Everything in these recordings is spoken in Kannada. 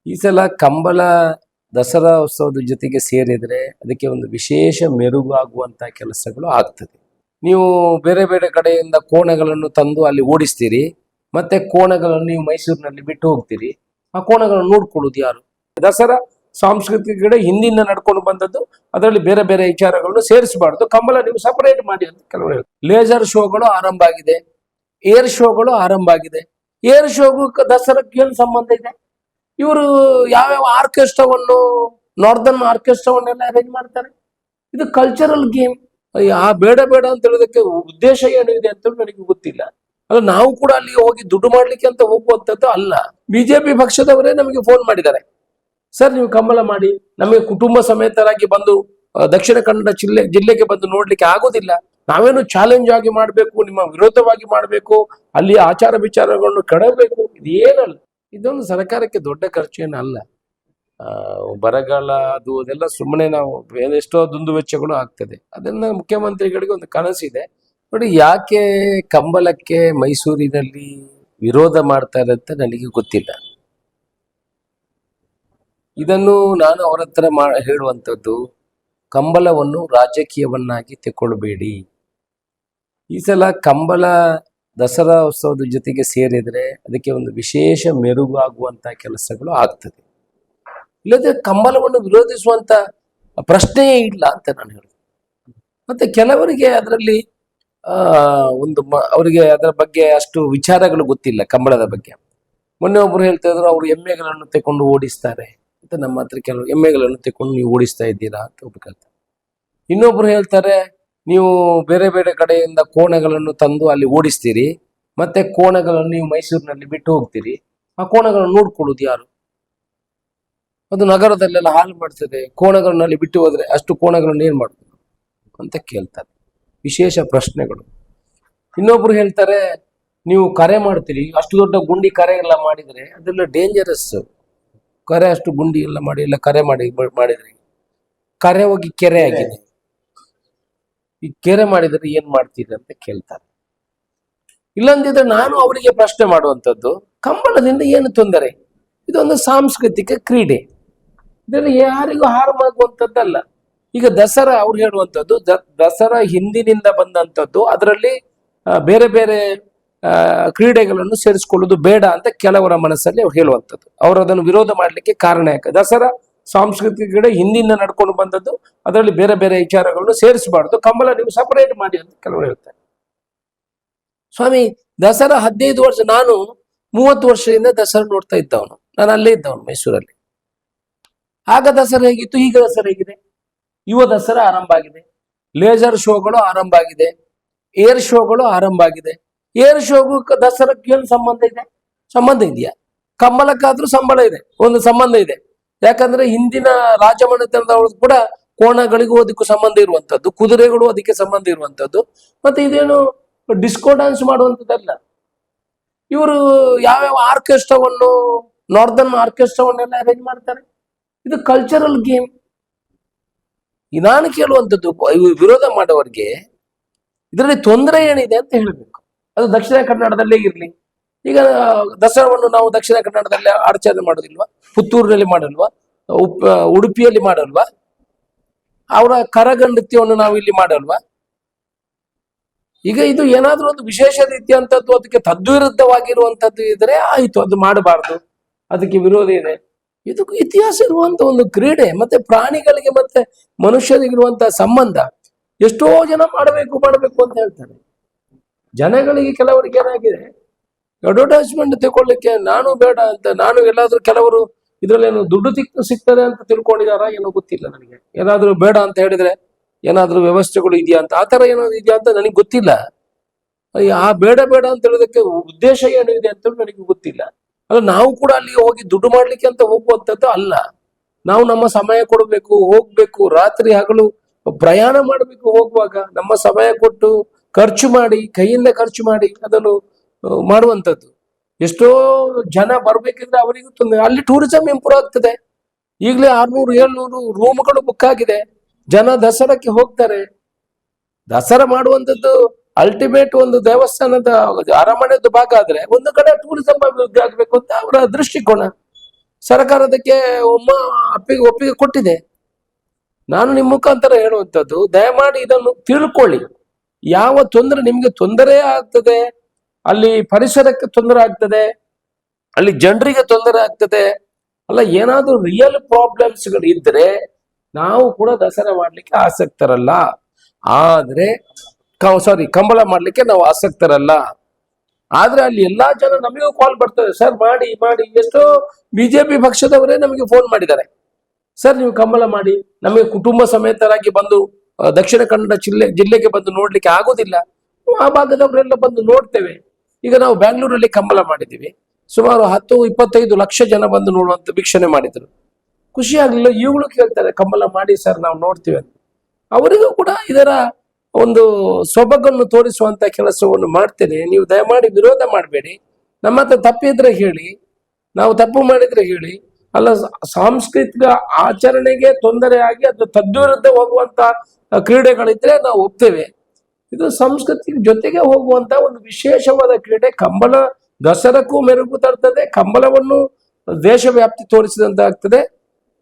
ಈ ಸಲ ಕಂಬಳ ದಸರಾ ಉತ್ಸವದ ಜೊತೆಗೆ ಸೇರಿದ್ರೆ ಅದಕ್ಕೆ ಒಂದು ವಿಶೇಷ ಮೆರುಗಾಗುವಂತ ಕೆಲಸಗಳು ಆಗ್ತದೆ. ನೀವು ಬೇರೆ ಬೇರೆ ಕಡೆಯಿಂದ ಕೋಣಗಳನ್ನು ತಂದು ಅಲ್ಲಿ ಓಡಿಸ್ತೀರಿ, ಮತ್ತೆ ಕೋಣಗಳನ್ನು ನೀವು ಮೈಸೂರಿನಲ್ಲಿ ಬಿಟ್ಟು ಹೋಗ್ತೀರಿ. ಆ ಕೋಣಗಳನ್ನು ನೋಡ್ಕೊಳ್ಳೋದು ಯಾರು? ದಸರಾ ಸಾಂಸ್ಕೃತಿಕ ಕಡೆ ಹಿಂದಿಂದ ನಡ್ಕೊಂಡು ಬಂದದ್ದು, ಅದರಲ್ಲಿ ಬೇರೆ ಬೇರೆ ವಿಚಾರಗಳನ್ನು ಸೇರಿಸಬಾರ್ದು. ಕಂಬಳ ನೀವು ಸಪರೇಟ್ ಮಾಡಿ ಅಂತ ಕೆಲವರು ಹೇಳ್ತಾರೆ. ಲೇಸರ್ ಶೋಗಳು ಆರಂಭ ಆಗಿದೆ, ಏರ್ ಶೋಗಳು ಆರಂಭ ಆಗಿದೆ. ಏರ್ ಶೋಗೂ ದಸರಾಕ್ಕೆ ಏನು ಸಂಬಂಧ ಇದೆ? ಇವರು ಯಾವ್ಯಾವ ಆರ್ಕೆಸ್ಟ್ರಾವನ್ನು, ನಾರ್ದರ್ನ್ ಆರ್ಕೆಸ್ಟ್ರಾವನ್ನೆಲ್ಲ ಅರೇಂಜ್ ಮಾಡ್ತಾರೆ. ಇದು ಕಲ್ಚರಲ್ ಗೇಮ್. ಆ ಬೇಡ ಬೇಡ ಅಂತ ಹೇಳೋದಕ್ಕೆ ಉದ್ದೇಶ ಏನಿದೆ ಅಂತ ನನಗೆ ಗೊತ್ತಿಲ್ಲ. ಅದು ನಾವು ಕೂಡ ಅಲ್ಲಿಗೆ ಹೋಗಿ ದುಡ್ಡು ಮಾಡ್ಲಿಕ್ಕೆ ಅಂತ ಹೋಗುವಂಥದ್ದು ಅಲ್ಲ. ಬಿಜೆಪಿ ಪಕ್ಷದವರೇ ನಮಗೆ ಫೋನ್ ಮಾಡಿದ್ದಾರೆ, ಸರ್ ನೀವು ಕಂಬಳ ಮಾಡಿ, ನಮಗೆ ಕುಟುಂಬ ಸಮೇತರಾಗಿ ಬಂದು ದಕ್ಷಿಣ ಕನ್ನಡ ಜಿಲ್ಲೆಗೆ ಬಂದು ನೋಡ್ಲಿಕ್ಕೆ ಆಗೋದಿಲ್ಲ. ನಾವೇನು ಚಾಲೆಂಜ್ ಆಗಿ ಮಾಡಬೇಕು, ನಿಮ್ಮ ವಿರೋಧವಾಗಿ ಮಾಡಬೇಕು, ಅಲ್ಲಿ ಆಚಾರ ವಿಚಾರಗಳನ್ನು ಕೆಡಬೇಕು, ಇದೇನಲ್ಲ. ಇದೊಂದು ಸರ್ಕಾರಕ್ಕೆ ದೊಡ್ಡ ಖರ್ಚೇನಲ್ಲ. ಬರಗಾಲ ಅದು ಅದೆಲ್ಲ ಸುಮ್ಮನೆ ನಾವು ಎಷ್ಟೋ ದುಂದು ವೆಚ್ಚಗಳು ಆಗ್ತದೆ. ಅದನ್ನ ಮುಖ್ಯಮಂತ್ರಿಗಳಿಗೆ ಒಂದು ಕನಸಿದೆ ನೋಡಿ. ಯಾಕೆ ಕಂಬಳಕ್ಕೆ ಮೈಸೂರಿನಲ್ಲಿ ವಿರೋಧ ಮಾಡ್ತಾರೆ ಅಂತ ನನಗೆ ಗೊತ್ತಿಲ್ಲ. ಇದನ್ನು ನಾನು ಅವರ ಹತ್ರ ಹೇಳುವಂಥದ್ದು, ಕಂಬಳವನ್ನು ರಾಜಕೀಯವನ್ನಾಗಿ ತೆಕ್ಕೊಳ್ಬೇಡಿ. ಈ ಸಲ ಕಂಬಳ ದಸರಾ ಉತ್ಸವದ ಜೊತೆಗೆ ಸೇರಿದ್ರೆ ಅದಕ್ಕೆ ಒಂದು ವಿಶೇಷ ಮೆರುಗಾಗುವಂತ ಕೆಲಸಗಳು ಆಗ್ತದೆ. ಇಲ್ಲದೆ ಕಂಬಳವನ್ನು ವಿರೋಧಿಸುವಂತ ಪ್ರಶ್ನೆಯೇ ಇಲ್ಲ ಅಂತ ನಾನು ಹೇಳಿದೆ. ಮತ್ತೆ ಕೆಲವರಿಗೆ ಅದರಲ್ಲಿ ಅವರಿಗೆ ಅದರ ಬಗ್ಗೆ ಅಷ್ಟು ವಿಚಾರಗಳು ಗೊತ್ತಿಲ್ಲ ಕಂಬಳದ ಬಗ್ಗೆ. ಮೊನ್ನೆ ಒಬ್ರು ಹೇಳ್ತಾ ಇದ್ರು, ಅವರು ಎಮ್ಮೆಗಳನ್ನು ತೆಕೊಂಡು ಓಡಿಸ್ತಾರೆ ಅಂತ. ನಮ್ಮ ಹತ್ರ ಕೆಲವು ಎಮ್ಮೆಗಳನ್ನು ತೆಕೊಂಡು ನೀವು ಓಡಿಸ್ತಾ ಇದ್ದೀರಾ ಅಂತ ಒಬ್ರು ಕೇಳ್ತಾರೆ. ಇನ್ನೊಬ್ರು ಹೇಳ್ತಾರೆ, ನೀವು ಬೇರೆ ಬೇರೆ ಕಡೆಯಿಂದ ಕೋಣಗಳನ್ನು ತಂದು ಅಲ್ಲಿ ಓಡಿಸ್ತೀರಿ, ಮತ್ತೆ ಕೋಣಗಳನ್ನು ನೀವು ಮೈಸೂರಿನಲ್ಲಿ ಬಿಟ್ಟು ಹೋಗ್ತೀರಿ. ಆ ಕೋಣಗಳನ್ನು ನೋಡ್ಕೊಳ್ಳೋದು ಯಾರು? ಅದು ನಗರದಲ್ಲೆಲ್ಲ ಹಾಳು ಮಾಡ್ತದೆ. ಕೋಣಗಳನ್ನಲ್ಲಿ ಬಿಟ್ಟು ಹೋದ್ರೆ ಅಷ್ಟು ಕೋಣಗಳನ್ನು ಏನ್ ಮಾಡುದು ಅಂತ ಕೇಳ್ತಾರೆ. ವಿಶೇಷ ಪ್ರಶ್ನೆಗಳು. ಇನ್ನೊಬ್ರು ಹೇಳ್ತಾರೆ, ನೀವು ಕರೆ ಮಾಡ್ತೀರಿ, ಅಷ್ಟು ದೊಡ್ಡ ಗುಂಡಿ ಕರೆ ಎಲ್ಲ ಮಾಡಿದ್ರೆ ಅದೆಲ್ಲ ಡೇಂಜರಸ್. ಕರೆ ಅಷ್ಟು ಗುಂಡಿ ಎಲ್ಲ ಮಾಡಿ ಎಲ್ಲ ಕರೆ ಮಾಡಿದ್ರೆ ಕರೆ ಹೋಗಿ ಕೆರೆ ಆಗಿದೆ. ಈ ಕೆರೆ ಮಾಡಿದ್ರೆ ಏನ್ ಮಾಡ್ತೀರಿ ಅಂತ ಕೇಳ್ತಾರೆ. ಇಲ್ಲಂದಿದ್ರೆ ನಾನು ಅವರಿಗೆ ಪ್ರಶ್ನೆ ಮಾಡುವಂಥದ್ದು, ಕಂಬಳದಿಂದ ಏನು ತೊಂದರೆ? ಇದೊಂದು ಸಾಂಸ್ಕೃತಿಕ ಕ್ರೀಡೆ, ಇದನ್ನು ಯಾರಿಗೂ ಹಾರಮಾಗುವಂಥದ್ದಲ್ಲ. ಈಗ ದಸರಾ ಅವ್ರು ಹೇಳುವಂಥದ್ದು, ದಸರಾ ಹಿಂದಿನಿಂದ ಬಂದಂಥದ್ದು, ಅದರಲ್ಲಿ ಬೇರೆ ಬೇರೆ ಕ್ರೀಡೆಗಳನ್ನು ಸೇರಿಸ್ಕೊಳ್ಳೋದು ಬೇಡ ಅಂತ ಕೆಲವರ ಮನಸ್ಸಲ್ಲಿ ಅವ್ರು ಹೇಳುವಂಥದ್ದು. ಅವರು ಅದನ್ನು ವಿರೋಧ ಮಾಡಲಿಕ್ಕೆ ಕಾರಣ ಯಾಕೆ? ದಸರಾ ಸಾಂಸ್ಕೃತಿಕ ಕ್ರೀಡೆ ಹಿಂದಿಂದ ನಡ್ಕೊಂಡು ಬಂದದ್ದು, ಅದರಲ್ಲಿ ಬೇರೆ ಬೇರೆ ವಿಚಾರಗಳನ್ನು ಸೇರಿಸಬಾರ್ದು. ಕಂಬಳ ನೀವು ಸಪರೇಟ್ ಮಾಡಿ ಅಂತ ಕೆಲವರು ಹೇಳ್ತಾರೆ. ಸ್ವಾಮಿ, ದಸರಾ 15 ವರ್ಷ, ನಾನು 30 ವರ್ಷದಿಂದ ದಸರಾ ನೋಡ್ತಾ ಇದ್ದವನು. ನಾನು ಅಲ್ಲೇ ಇದ್ದವನು ಮೈಸೂರಲ್ಲಿ. ಆಗ ದಸರಾ ಹೇಗಿತ್ತು, ಈಗ ದಸರಾ ಹೇಗಿದೆ? ಯುವ ದಸರಾ ಆರಂಭ ಆಗಿದೆ, ಲೇಸರ್ ಶೋಗಳು ಆರಂಭ ಆಗಿದೆ, ಏರ್ ಶೋಗಳು ಆರಂಭ ಆಗಿದೆ. ಏರ್ ಶೋಗೂ ದಸರಾಕ್ಕೆ ಏನು ಸಂಬಂಧ ಇದೆ? ಸಂಬಂಧ ಇದೆಯಾ? ಕಂಬಳಕ್ಕಾದ್ರೂ ಒಂದು ಸಂಬಂಧ ಇದೆ. ಯಾಕಂದ್ರೆ ಹಿಂದಿನ ರಾಜಮನೆತನದವರು ಕೂಡ ಕೋಣಗಳಿಗೂ ಅದಕ್ಕೂ ಸಂಬಂಧ ಇರುವಂತದ್ದು, ಕುದುರೆಗಳು ಅದಕ್ಕೆ ಸಂಬಂಧ ಇರುವಂತದ್ದು. ಮತ್ತೆ ಇದೇನು ಡಿಸ್ಕೋ ಡ್ಯಾನ್ಸ್ ಮಾಡುವಂಥದ್ದಲ್ಲ. ಇವರು ಯಾವ್ಯಾವ ಆರ್ಕೆಸ್ಟ್ರಾವನ್ನು, ನಾರ್ದರ್ನ್ ಆರ್ಕೆಸ್ಟ್ರಾವನ್ನೆಲ್ಲ ಅರೇಂಜ್ ಮಾಡ್ತಾರೆ. ಇದು ಕಲ್ಚರಲ್ ಗೇಮ್. ನಾನು ಕೇಳುವಂಥದ್ದು, ವಿರೋಧ ಮಾಡೋರಿಗೆ ಇದರಲ್ಲಿ ತೊಂದರೆ ಏನಿದೆ ಅಂತ ಹೇಳಬೇಕು. ಅದು ದಕ್ಷಿಣ ಕನ್ನಡದಲ್ಲೇ ಇರಲಿ. ಈಗ ದಸರಾವನ್ನು ನಾವು ದಕ್ಷಿಣ ಕನ್ನಡದಲ್ಲಿ ಆಚರಣೆ ಮಾಡೋದಿಲ್ವಾ? ಪುತ್ತೂರಿನಲ್ಲಿ ಮಾಡಲ್ವಾ? ಉಡುಪಿಯಲ್ಲಿ ಮಾಡಲ್ವಾ? ಅವರ ಕರಗ ನೃತ್ಯವನ್ನು ನಾವು ಇಲ್ಲಿ ಮಾಡಲ್ವಾ? ಈಗ ಇದು ಏನಾದ್ರೂ ಒಂದು ವಿಶೇಷ ರೀತಿಯಂಥದ್ದು, ಅದಕ್ಕೆ ತದ್ವಿರುದ್ಧವಾಗಿರುವಂತದ್ದು ಇದ್ರೆ ಆಯ್ತು, ಅದು ಮಾಡಬಾರ್ದು, ಅದಕ್ಕೆ ವಿರೋಧ ಇದೆ. ಇದು ಇತಿಹಾಸ ಇರುವಂತ ಒಂದು ಕ್ರೀಡೆ. ಮತ್ತೆ ಪ್ರಾಣಿಗಳಿಗೆ ಮತ್ತೆ ಮನುಷ್ಯರಿಗಿರುವಂತಹ ಸಂಬಂಧ. ಎಷ್ಟೋ ಜನ ಮಾಡಬೇಕು ಅಂತ ಹೇಳ್ತಾರೆ. ಜನಗಳಿಗೆ ಕೆಲವರಿಗೆ ಏನಾಗಿದೆ, ಅಡ್ವರ್ಟೈಸ್ಮೆಂಟ್ ತಗೊಳ್ಳಿಕ್ಕೆ ನಾನು ಬೇಡ ಅಂತ, ನಾನು ಎಲ್ಲಾದ್ರೂ ಕೆಲವರು ಇದ್ರಲ್ಲೇನು ದುಡ್ಡು ಸಿಗ್ತದೆ ಅಂತ ತಿಳ್ಕೊಂಡಿದಾರ ಏನೋ ಗೊತ್ತಿಲ್ಲ ನನಗೆ. ಏನಾದ್ರೂ ಬೇಡ ಅಂತ ಹೇಳಿದ್ರೆ ಏನಾದ್ರೂ ವ್ಯವಸ್ಥೆಗಳು ಇದೆಯಾ ಅಂತ, ಆ ತರ ಏನಾದ್ರು ಇದೆಯಾ ಅಂತ ನನಗೆ ಗೊತ್ತಿಲ್ಲ. ಆ ಬೇಡ ಅಂತ ಹೇಳೋದಕ್ಕೆ ಉದ್ದೇಶ ಏನಿದೆ ಅಂತ ನನಗೆ ಗೊತ್ತಿಲ್ಲ. ಅದು ನಾವು ಕೂಡ ಅಲ್ಲಿಗೆ ಹೋಗಿ ದುಡ್ಡು ಮಾಡ್ಲಿಕ್ಕೆ ಅಂತ ಹೋಗುವಂಥದ್ದು ಅಲ್ಲ. ನಾವು ನಮ್ಮ ಸಮಯ ಕೊಡಬೇಕು, ಹೋಗ್ಬೇಕು, ರಾತ್ರಿ ಹಗಲು ಪ್ರಯಾಣ ಮಾಡಬೇಕು. ಹೋಗುವಾಗ ನಮ್ಮ ಸಮಯ ಕೊಟ್ಟು ಖರ್ಚು ಮಾಡಿ, ಕೈಯಿಂದ ಖರ್ಚು ಮಾಡಿ ಅದನ್ನು ಮಾಡುವಂಥದ್ದು. ಎಷ್ಟೋ ಜನ ಬರ್ಬೇಕಿದ್ರೆ ಅವರಿಗೂ ತೊಂದರೆ. ಅಲ್ಲಿ ಟೂರಿಸಂ ಇಂಪ್ರೂವ್ ಆಗ್ತದೆ. ಈಗಲೇ 600-700 ರೂಮ್ಗಳು ಬುಕ್ ಆಗಿದೆ. ಜನ ದಸರಾಕ್ಕೆ ಹೋಗ್ತಾರೆ. ದಸರಾ ಮಾಡುವಂಥದ್ದು ಅಲ್ಟಿಮೇಟ್ ಒಂದು ದೇವಸ್ಥಾನದ ಅರಮನೆದು ಭಾಗ ಆದ್ರೆ ಒಂದು ಕಡೆ ಟೂರಿಸಂ ಅಭಿವೃದ್ಧಿ ಆಗ್ಬೇಕು ಅಂತ ಅವರ ದೃಷ್ಟಿಕೋನ. ಸರ್ಕಾರ ಅದಕ್ಕೆ ಒಪ್ಪಿಗೆ ಕೊಟ್ಟಿದೆ. ನಾನು ನಿಮ್ಮ ಮುಖಾಂತರ ಹೇಳುವಂಥದ್ದು, ದಯಮಾಡಿ ಇದನ್ನು ತಿಳ್ಕೊಳ್ಳಿ. ಯಾವ ತೊಂದರೆ ನಿಮ್ಗೆ ತೊಂದರೆ ಆಗ್ತದೆ, ಅಲ್ಲಿ ಪರಿಸರಕ್ಕೆ ತೊಂದರೆ ಆಗ್ತದೆ, ಅಲ್ಲಿ ಜನರಿಗೆ ತೊಂದರೆ ಆಗ್ತದೆ, ಅಲ್ಲ ಏನಾದ್ರೂ ರಿಯಲ್ ಪ್ರಾಬ್ಲಮ್ಸ್ಗಳು ಇದ್ರೆ ನಾವು ಕೂಡ ದಸರಾ ಮಾಡ್ಲಿಕ್ಕೆ ಆಸಕ್ತರಲ್ಲ. ಆದ್ರೆ ಕಂಬಳ ಮಾಡ್ಲಿಕ್ಕೆ ನಾವು ಆಸಕ್ತರಲ್ಲ. ಆದ್ರೆ ಅಲ್ಲಿ ಎಲ್ಲಾ ಜನ ನಮಗೂ ಕಾಲ್ ಬರ್ತದೆ, ಸರ್ ಮಾಡಿ ಮಾಡಿ. ಎಷ್ಟೋ ಬಿಜೆಪಿ ಪಕ್ಷದವರೇ ನಮಗೆ ಫೋನ್ ಮಾಡಿದ್ದಾರೆ, ಸರ್ ನೀವು ಕಂಬಳ ಮಾಡಿ, ನಮಗೆ ಕುಟುಂಬ ಸಮೇತರಾಗಿ ಬಂದು ದಕ್ಷಿಣ ಕನ್ನಡ ಜಿಲ್ಲೆಗೆ ಬಂದು ನೋಡ್ಲಿಕ್ಕೆ ಆಗೋದಿಲ್ಲ, ಆ ಭಾಗದವರೆಲ್ಲ ಬಂದು ನೋಡ್ತೇವೆ. ಈಗ ನಾವು ಬ್ಯಾಂಗ್ಳೂರಲ್ಲಿ ಕಂಬಳ ಮಾಡಿದ್ದೀವಿ, ಸುಮಾರು 10-25 ಲಕ್ಷ ಜನ ಬಂದು ನೋಡುವಂತ ವೀಕ್ಷಣೆ ಮಾಡಿದ್ರು. ಖುಷಿ ಆಗ್ಲಿಲ್ಲ. ಇವುಗಳು ಕೇಳ್ತಾರೆ, ಕಂಬಳ ಮಾಡಿ ಸರ್ ನಾವು ನೋಡ್ತೀವಿ ಅಂತ. ಅವರಿಗೂ ಕೂಡ ಇದರ ಒಂದು ಸೊಬಗನ್ನು ತೋರಿಸುವಂತ ಕೆಲಸವನ್ನು ಮಾಡ್ತೇನೆ. ನೀವು ದಯಮಾಡಿ ವಿರೋಧ ಮಾಡಬೇಡಿ. ನಮ್ಮ ಹತ್ರ ತಪ್ಪಿದ್ರೆ ಹೇಳಿ, ನಾವು ತಪ್ಪು ಮಾಡಿದ್ರೆ ಹೇಳಿ. ಅಲ್ಲ, ಸಾಂಸ್ಕೃತಿಕ ಆಚರಣೆಗೆ ತೊಂದರೆ ಆಗಿ ಅದು ತದ್ವಿರುದ್ಧ ಹೋಗುವಂತ ಕ್ರೀಡೆಗಳಿದ್ರೆ ನಾವು ಒಪ್ತೇವೆ. ಇದು ಸಂಸ್ಕೃತಿ ಜೊತೆಗೆ ಹೋಗುವಂತ ಒಂದು ವಿಶೇಷವಾದ ಕ್ರೀಡೆ. ಕಂಬಳ ದಸರಕ್ಕೂ ಮೆರುಗು ತರ್ತದೆ, ಕಂಬಳವನ್ನು ದೇಶವ್ಯಾಪ್ತಿ ತೋರಿಸಿದಂತ ಆಗ್ತದೆ.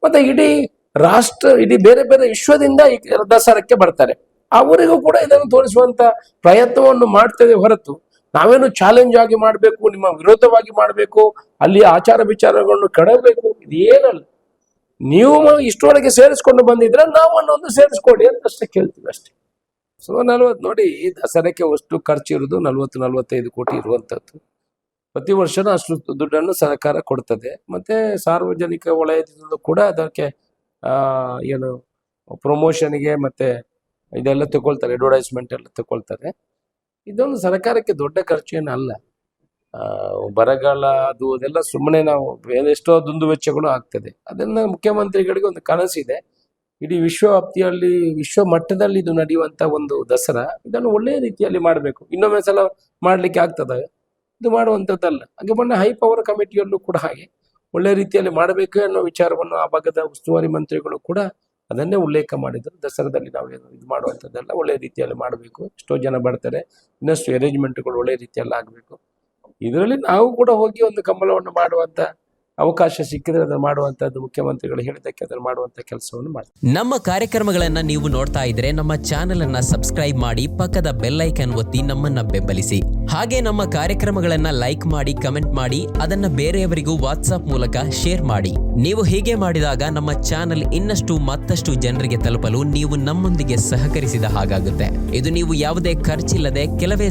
ಮತ್ತೆ ಇಡೀ ಬೇರೆ ಬೇರೆ ವಿಶ್ವದಿಂದ ಈ ದಸರಕ್ಕೆ ಬರ್ತಾರೆ. ಅವರಿಗೂ ಕೂಡ ಇದನ್ನು ತೋರಿಸುವಂತ ಪ್ರಯತ್ನವನ್ನು ಮಾಡ್ತೇವೆ ಹೊರತು ನಾವೇನು ಚಾಲೆಂಜ್ ಆಗಿ ಮಾಡಬೇಕು, ನಿಮ್ಮ ವಿರೋಧವಾಗಿ ಮಾಡಬೇಕು, ಅಲ್ಲಿ ಆಚಾರ ವಿಚಾರಗಳನ್ನು ಕೆಡಬೇಕು, ಇದು ಏನಲ್ಲ. ನೀವು ಇಷ್ಟೊಳಗೆ ಸೇರಿಸ್ಕೊಂಡು ಬಂದಿದ್ರೆ ನಾವು ಅನ್ನೊಂದು ಸೇರಿಸ್ಕೊಡಿ ಅಂತ ಅಷ್ಟೇ ಕೇಳ್ತೀವಿ ಅಷ್ಟೇ. ಸೊ 40 ನೋಡಿ, ದಸರಾಕ್ಕೆ ಅಷ್ಟು ಖರ್ಚು ಇರುವುದು 40-45 ಕೋಟಿ ಇರುವಂತದ್ದು. ಪ್ರತಿ ವರ್ಷನೂ ಅಷ್ಟು ದುಡ್ಡನ್ನು ಸರ್ಕಾರ ಕೊಡ್ತದೆ. ಮತ್ತೆ ಸಾರ್ವಜನಿಕ ವಲಯದಿಂದ ಕೂಡ ಅದಕ್ಕೆ ಏನು ಪ್ರಮೋಷನ್ಗೆ ಮತ್ತೆ ಇದೆಲ್ಲ ತಗೊಳ್ತಾರೆ, ಅಡ್ವರ್ಟೈಸ್ಮೆಂಟ್ ಎಲ್ಲ ತಗೊಳ್ತಾರೆ. ಇದೊಂದು ಸರ್ಕಾರಕ್ಕೆ ದೊಡ್ಡ ಖರ್ಚು ಏನಲ್ಲ. ಬರಗಾಲ ಅದೆಲ್ಲ ಸುಮ್ಮನೆ ನಾವು ಎಷ್ಟೋ ದುಂದು ವೆಚ್ಚಗಳು ಆಗ್ತದೆ. ಅದನ್ನ ಮುಖ್ಯಮಂತ್ರಿಗಳಿಗೆ ಒಂದು ಕನಸಿದೆ, ಇಡೀ ವಿಶ್ವವ್ಯಾಪ್ತಿಯಲ್ಲಿ ವಿಶ್ವ ಮಟ್ಟದಲ್ಲಿ ಇದು ನಡೆಯುವಂತ ಒಂದು ದಸರಾ, ಇದನ್ನು ಒಳ್ಳೆಯ ರೀತಿಯಲ್ಲಿ ಮಾಡಬೇಕು. ಇನ್ನೊಮ್ಮೆ ಸಲ ಮಾಡ್ಲಿಕ್ಕೆ ಆಗ್ತದೆ, ಇದು ಮಾಡುವಂಥದ್ದಲ್ಲ. ಹಾಗೆ ಮೊನ್ನೆ ಹೈ ಪವರ್ ಕಮಿಟಿಯಲ್ಲೂ ಕೂಡ ಹಾಗೆ ಒಳ್ಳೆ ರೀತಿಯಲ್ಲಿ ಮಾಡಬೇಕು ಅನ್ನೋ ವಿಚಾರವನ್ನು ಆ ಭಾಗದ ಉಸ್ತುವಾರಿ ಮಂತ್ರಿಗಳು ಕೂಡ ಅದನ್ನೇ ಉಲ್ಲೇಖ ಮಾಡಿದ್ರು. ದಸರಾದಲ್ಲಿ ನಾವು ಇದು ಮಾಡುವಂಥದ್ದೆಲ್ಲ ಒಳ್ಳೆ ರೀತಿಯಲ್ಲಿ ಮಾಡಬೇಕು, ಎಷ್ಟೋ ಜನ ಬರ್ತಾರೆ, ಇನ್ನಷ್ಟು ಅರೇಂಜ್ಮೆಂಟ್ಗಳು ಒಳ್ಳೆ ರೀತಿಯಲ್ಲಿ ಆಗಬೇಕು. ಇದರಲ್ಲಿ ನಾವು ಕೂಡ ಹೋಗಿ ಒಂದು ಕಂಬಳವನ್ನು ಮಾಡುವಂತ ಅವಕಾಶ ಸಿಕ್ಕಿದ್ರೆ ಅದನ್ನು ಮಾಡುವಂತದ್ದು, ಮುಖ್ಯಮಂತ್ರಿಗಳು ಹೇಳಿದ್ದಕ್ಕೆ ಅದನ್ನು ಮಾಡುವಂತ ಕೆಲಸವನ್ನು ಮಾಡ್ತೀವಿ. ನಮ್ಮ ಕಾರ್ಯಕ್ರಮಗಳನ್ನ ನೀವು ನೋಡ್ತಾ ಇದ್ರೆ ನಮ್ಮ ಚಾನೆಲ್ ಅನ್ನ ಸಬ್ಸ್ಕ್ರೈಬ್ ಮಾಡಿ, ಪಕ್ಕದ ಬೆಲ್ ಐಕನ್ ಒತ್ತಿ ನಮ್ಮನ್ನ ಬೆಂಬಲಿಸಿ. ಹಾಗೆ ನಮ್ಮ ಕಾರ್ಯಕ್ರಮಗಳನ್ನ ಲೈಕ್ ಮಾಡಿ, ಕಮೆಂಟ್ ಮಾಡಿ, ಅದನ್ನ ಬೇರೆಯವರಿಗೂ ವಾಟ್ಸ್ಆಪ್ ಮೂಲಕ ಶೇರ್ ಮಾಡಿ. ನೀವು ಹೀಗೆ ಮಾಡಿದಾಗ ನಮ್ಮ ಚಾನೆಲ್ ಇನ್ನಷ್ಟು ಮತ್ತಷ್ಟು ಜನರಿಗೆ ತಲುಪಲು ನೀವು ನಮ್ಮೊಂದಿಗೆ ಸಹಕರಿಸಿದ ಹಾಗಾಗುತ್ತೆ. ಇದು ನೀವು ಯಾವುದೇ ಖರ್ಚಿಲ್ಲದೆ ಕೆಲವೇ